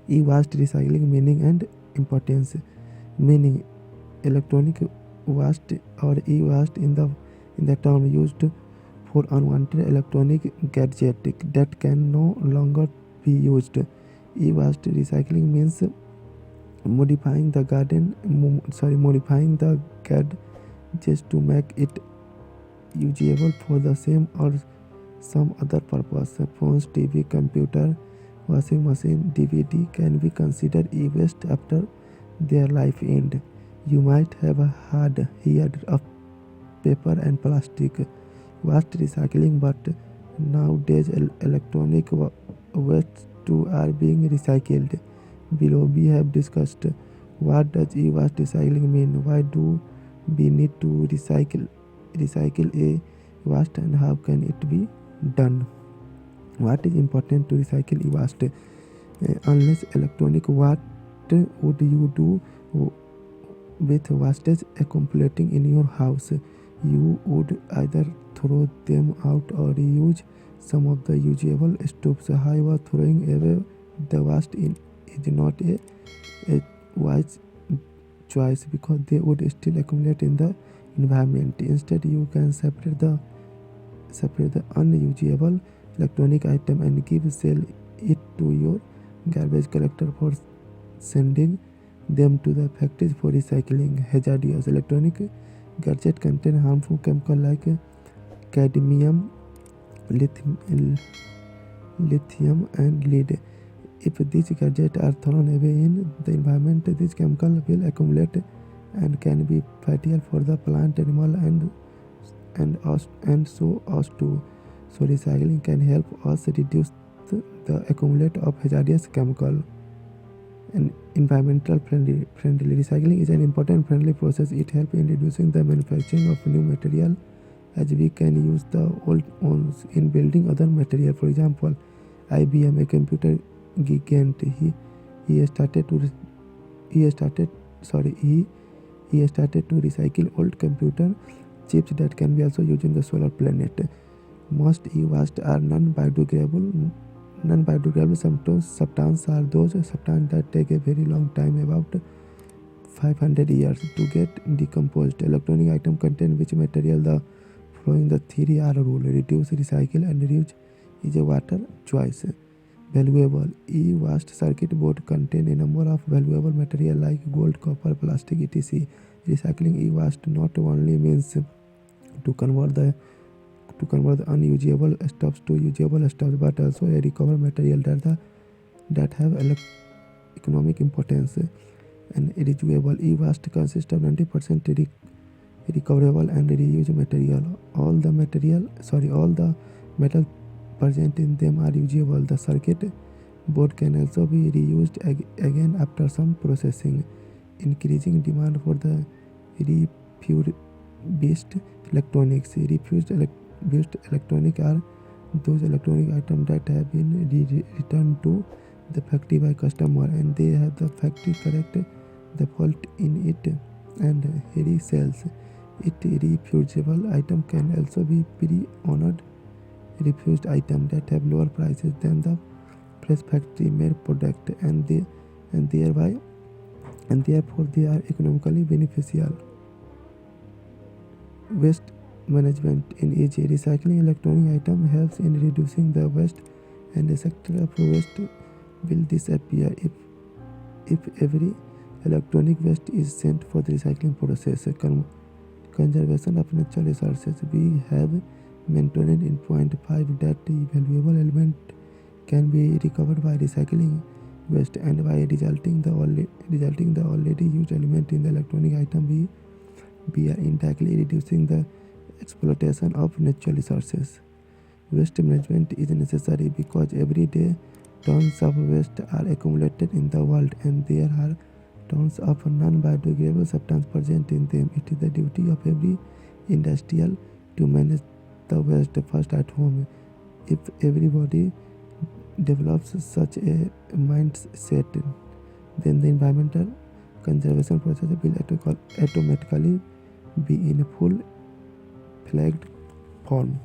E-waste recycling meaning and importance. Meaning: electronic waste or e-waste in the term used for unwanted electronic gadget that can no longer be used. E-waste recycling means modifying the gadget to make it usable for the same or some other purpose. Phones, TV, computer, washing machine, DVD can be considered e-waste after their life end. You might have heard of paper and plastic waste recycling, but nowadays electronic waste too are being recycled. Below we have discussed what does e-waste recycling mean, why do we need to recycle a waste, and how can it be done. What is important to recycle e-waste? Unless electronic, what would you do with wastage accumulating in your house? You would either throw them out or reuse some of the usable stuffs. However, throwing away the waste is not a wise choice because they would still accumulate in the environment. Instead, you can separate the unusable electronic item and sell it to your garbage collector for sending them to the factories for recycling. Hazardous electronic gadgets contain harmful chemicals like cadmium, lithium, and lead. If these gadgets are thrown away in the environment, these chemicals will accumulate and can be fatal for the plant, animal, and so us too. So recycling can help us reduce the accumulation of hazardous chemical. And environmental friendly recycling is an important friendly process. It helps in reducing the manufacturing of new material, as we can use the old ones in building other material. For example, IBM, a computer gigant, he started to recycle old computer chips that can be also used in the solar planet. Most e-waste are non-biodegradable. Substances are those substances that take a very long time, about 500 years, to get decomposed. Electronic items contain which material? Following the 3R rule: reduce, recycle, and reuse is a water choice. Valuable e-waste circuit board contain a number of valuable material like gold, copper, plastic, etc. Recycling e-waste not only means to convert the unusable stuffs to usable stuffs, but also a recover material that have economic importance. And reusable e-waste consists of 90% recoverable and reused material. All the metal present in them are usable. The circuit board can also be reused again after some processing. Increasing demand for the refurbished electronics. Refurbished electronic are those electronic items that have been returned to the factory by customer, and they have the factory correct the fault in it and resells it. Refusable item can also be pre-owned refused item that have lower prices than the fresh factory made product, and therefore they are economically beneficial. Waste management in easy. Recycling electronic item helps in reducing the waste, and the sector of waste will disappear if every electronic waste is sent for the recycling process. Conservation of natural resources. We have mentioned in point 5 that valuable element can be recovered by recycling waste, and by resulting the already used element in the electronic item, we are indirectly reducing the exploitation of natural resources. Waste management is necessary because every day tons of waste are accumulated in the world, and there are tons of non-biodegradable substances present in them. It is the duty of every industrial to manage the waste first at home. If everybody develops such a mindset, then the environmental conservation process will automatically be in full flagged form.